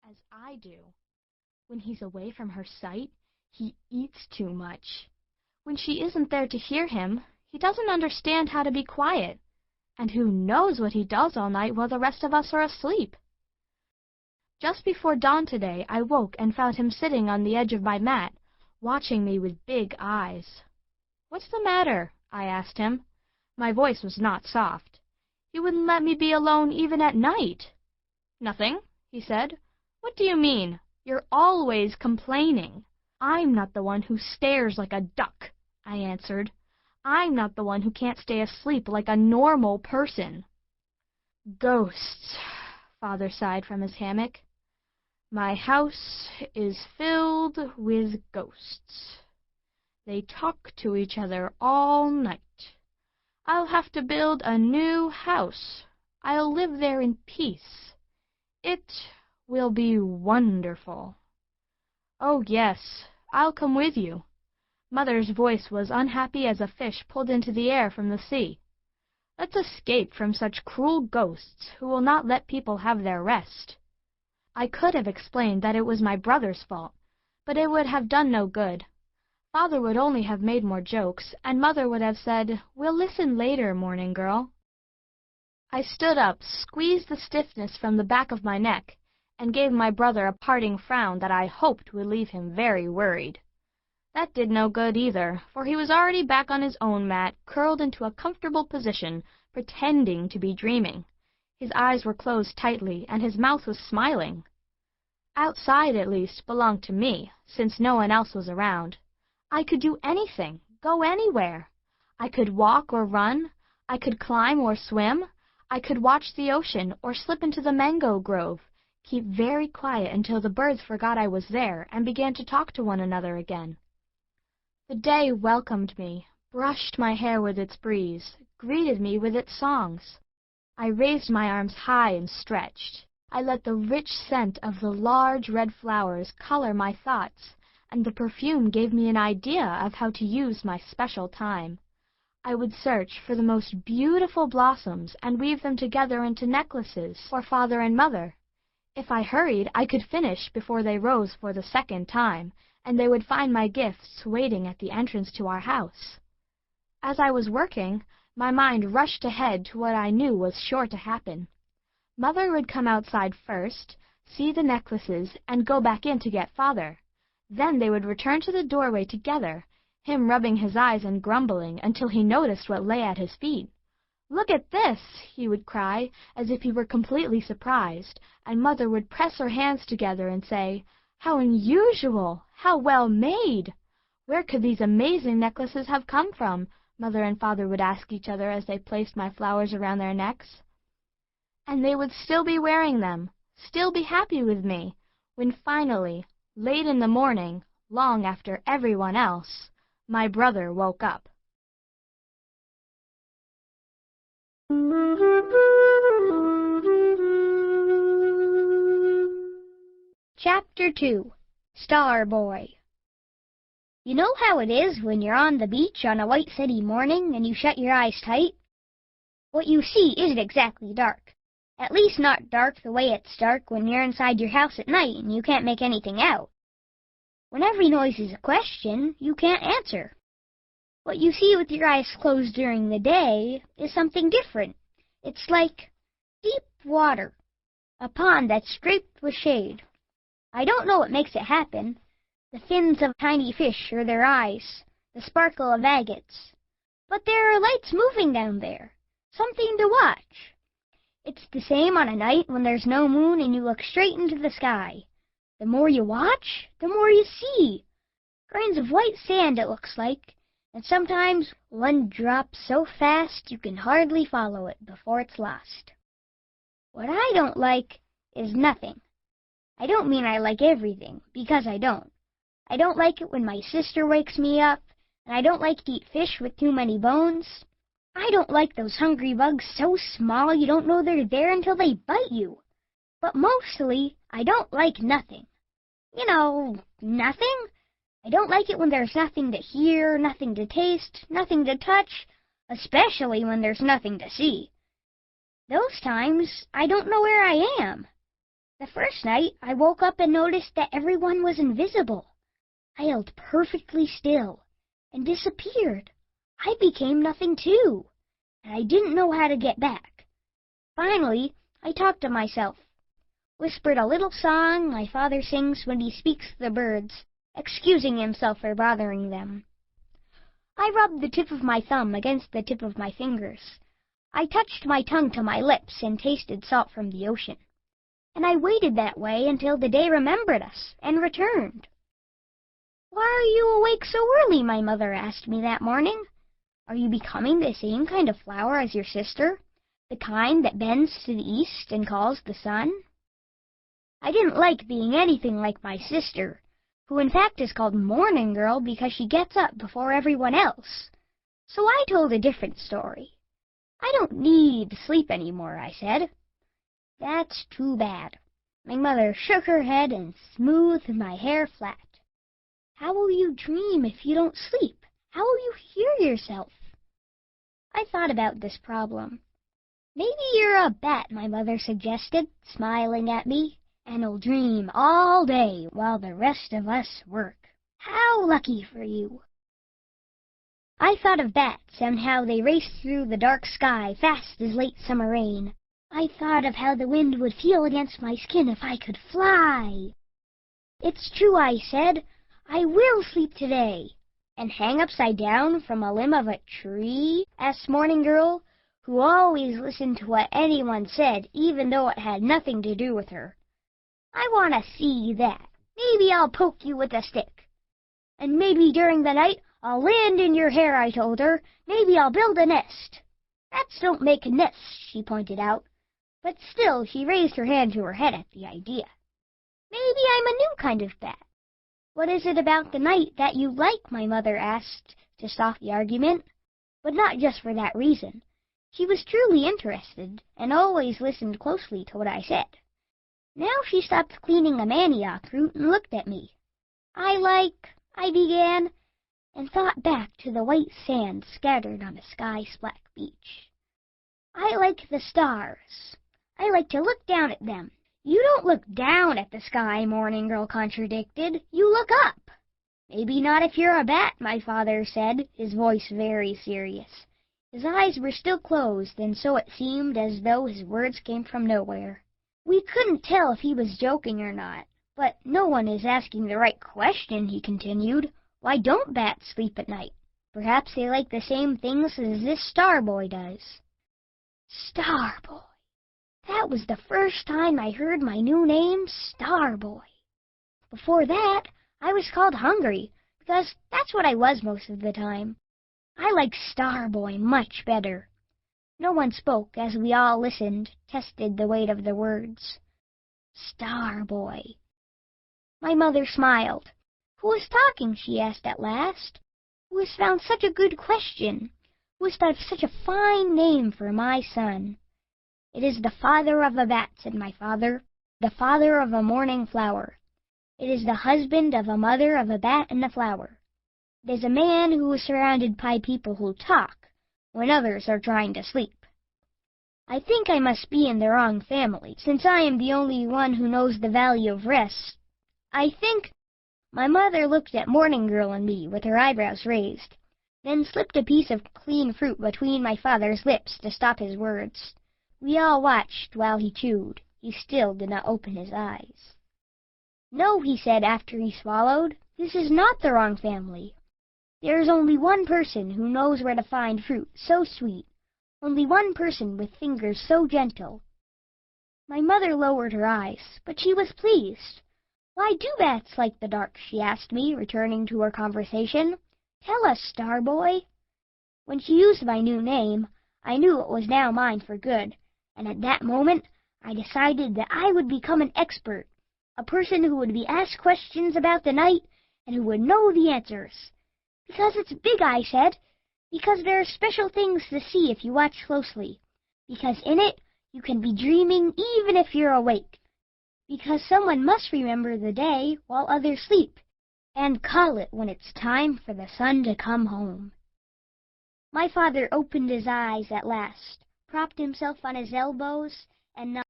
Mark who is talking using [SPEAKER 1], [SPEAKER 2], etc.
[SPEAKER 1] as I do. When he's away from her sight, he eats too much. When she isn't there to hear him, he doesn't understand how to be quiet. And who knows what he does all night while the rest of us are asleep? Just before dawn today, I woke and found him sitting on the edge of my mat, watching me with big eyes. "What's the matter?" I asked him. My voice was not soft. He wouldn't let me be alone even at night. "Nothing," he said. "What do you mean? You're always complaining." "I'm not the one who stares like a duck," I answered. "I'm not the one who can't stay asleep like a normal person." "Ghosts," Father sighed from his hammock. "My house is filled with ghosts. They talk to each other all night. I'll have to build a new house. I'll live there in peace. It will be wonderful." "Oh, yes, I'll come with you." Mother's voice was unhappy as a fish pulled into the air from the sea. "Let's escape from such cruel ghosts who will not let people have their rest." I could have explained that it was my brother's fault, but it would have done no good. Father would only have made more jokes, and Mother would have said, "We'll listen later, morning girl." I stood up, squeezed the stiffness from the back of my neck, and gave my brother a parting frown that I hoped would leave him very worried. That did no good either, for he was already back on his own mat, curled into a comfortable position, pretending to be dreaming. His eyes were closed tightly, and his mouth was smiling. Outside, at least, belonged to me, since no one else was around. I could do anything, go anywhere. I could walk or run. I could climb or swim. I could watch the ocean or slip into the mango grove, keep very quiet until the birds forgot I was there and began to talk to one another again. The day welcomed me, brushed my hair with its breeze, greeted me with its songs. I raised my arms high and stretched. I let the rich scent of the large red flowers color my thoughts, and the perfume gave me an idea of how to use my special time. I would search for the most beautiful blossoms and weave them together into necklaces for Father and Mother. If I hurried, I could finish before they rose for the second time, and they would find my gifts waiting at the entrance to our house. As I was working, my mind rushed ahead to what I knew was sure to happen. Mother would come outside first, see the necklaces, and go back in to get Father. Then they would return to the doorway together, him rubbing his eyes and grumbling until he noticed what lay at his feet. "Look at this!" he would cry, as if he were completely surprised, and Mother would press her hands together and say, "How unusual! How well made! Where could these amazing necklaces have come from?" Mother and Father would ask each other as they placed my flowers around their necks. And they would still be wearing them, still be happy with me, when finally, late in the morning, long after everyone else, my brother woke up.
[SPEAKER 2] Chapter 2. Star Boy. You know how it is when you're on the beach on a white city morning and you shut your eyes tight? What you see isn't exactly dark. At least not dark the way it's dark when you're inside your house at night and you can't make anything out. When every noise is a question, you can't answer. What you see with your eyes closed during the day is something different. It's like deep water, a pond that's draped with shade. I don't know what makes it happen. The fins of tiny fish or their eyes, the sparkle of agates. But there are lights moving down there, something to watch. It's the same on a night when there's no moon and you look straight into the sky. The more you watch, the more you see. Grains of white sand, it looks like, and sometimes one drops so fast you can hardly follow it before it's lost. What I don't like is nothing. I don't mean I like everything, because I don't. I don't like it when my sister wakes me up, and I don't like to eat fish with too many bones. I don't like those hungry bugs so small you don't know they're there until they bite you. But mostly, I don't like nothing. You know, nothing. I don't like it when there's nothing to hear, nothing to taste, nothing to touch, especially when there's nothing to see. Those times, I don't know where I am. The first night, I woke up and noticed that everyone was invisible. I held perfectly still and disappeared. I became nothing too, and I didn't know how to get back. Finally, I talked to myself, whispered a little song my father sings when he speaks to the birds, excusing himself for bothering them. I rubbed the tip of my thumb against the tip of my fingers. I touched my tongue to my lips and tasted salt from the ocean. And I waited that way until the day remembered us and returned. "Why are you awake so early?" my mother asked me that morning. "Are you becoming the same kind of flower as your sister, the kind that bends to the east and calls the sun?" I didn't like being anything like my sister, who in fact is called Morning Girl because she gets up before everyone else. So I told a different story. "I don't need sleep anymore," I said. "That's too bad." My mother shook her head and smoothed my hair flat. "How will you dream if you don't sleep? How will you hear yourself?" I thought about this problem. "Maybe you're a bat," my mother suggested, smiling at me, "and will dream all day while the rest of us work. How lucky for you." I thought of bats and how they raced through the dark sky fast as late summer rain. I thought of how the wind would feel against my skin if I could fly. "It's true," I said. "I will sleep today." "And hang upside down from a limb of a tree?" asked Morning Girl, who always listened to what anyone said, even though it had nothing to do with her. "I want to see that. Maybe I'll poke you with a stick." "And maybe during the night I'll land in your hair," I told her. "Maybe I'll build a nest." "Bats don't make nests," she pointed out. But still she raised her hand to her head at the idea. "Maybe I'm a new kind of bat." "What is it about the night that you like?" my mother asked to stop the argument. But not just for that reason. She was truly interested and always listened closely to what I said. Now she stopped cleaning a manioc root and looked at me. I began, and thought back to the white sand scattered on a sky-black beach. "I like the stars. I like to look down at them." "You don't look down at the sky," Morning Girl contradicted. "You look up." "Maybe not if you're a bat," my father said, his voice very serious. His eyes were still closed, and so it seemed as though his words came from nowhere. We couldn't tell if he was joking or not. "But no one is asking the right question," he continued. "Why don't bats sleep at night? Perhaps they like the same things as this star boy does." Star Boy. That was the first time I heard my new name, Star Boy. Before that, I was called Hungry, because that's what I was most of the time. I liked Star Boy much better. No one spoke as we all listened, tested the weight of the words. Star Boy. My mother smiled. "Who is talking?" she asked at last. "Who has found such a good question? Who has thought of such a fine name for my son?" "It is the father of a bat," said my father, "the father of a morning flower. It is the husband of a mother of a bat and a flower. It is a man who is surrounded by people who talk when others are trying to sleep." I think I must be in the wrong family, since I am the only one who knows the value of rest. I think my mother looked at Morning Girl and me with her eyebrows raised, then slipped a piece of clean fruit between my father's lips to stop his words. We all watched while he chewed. He still did not open his eyes. "No," he said after he swallowed, "this is not the wrong family. There is only one person who knows where to find fruit so sweet, only one person with fingers so gentle." My mother lowered her eyes, but she was pleased. "Why do bats like the dark?" she asked me, returning to her conversation. "Tell us, Star Boy." When she used my new name, I knew it was now mine for good, and at that moment I decided that I would become an expert, a person who would be asked questions about the night and who would know the answers. "Because it's big," I said. "Because there are special things to see if you watch closely. Because in it you can be dreaming even if you're awake. Because someone must remember the day while others sleep, and call it when it's time for the sun to come home." My father opened his eyes at last, propped himself on his elbows, and nodded.